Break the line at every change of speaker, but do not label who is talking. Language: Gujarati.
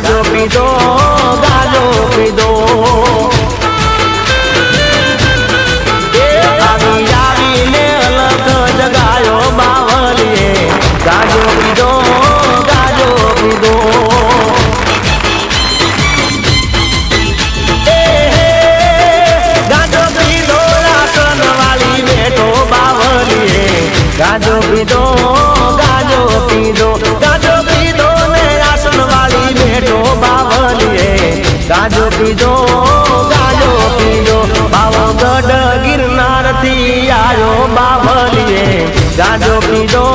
ગાજો પીધો ગાજો પીધો આવી આવીને અલગ જગાયો બાવલીએ ગાજો પીધો ગાજો પીધો ગાજો પીધો રાસન વાળી બેઠો બાવલીએ ગાજો પીધો ગાજો પીધો ગાજો પીધો ને રાસન વાળી બેઠો બાવલીએ ગાજો પીધો ગાજો પીધો પાવાગઢ ગિરનાર થી આવ્યો બાવલીએ ગાજો પીધો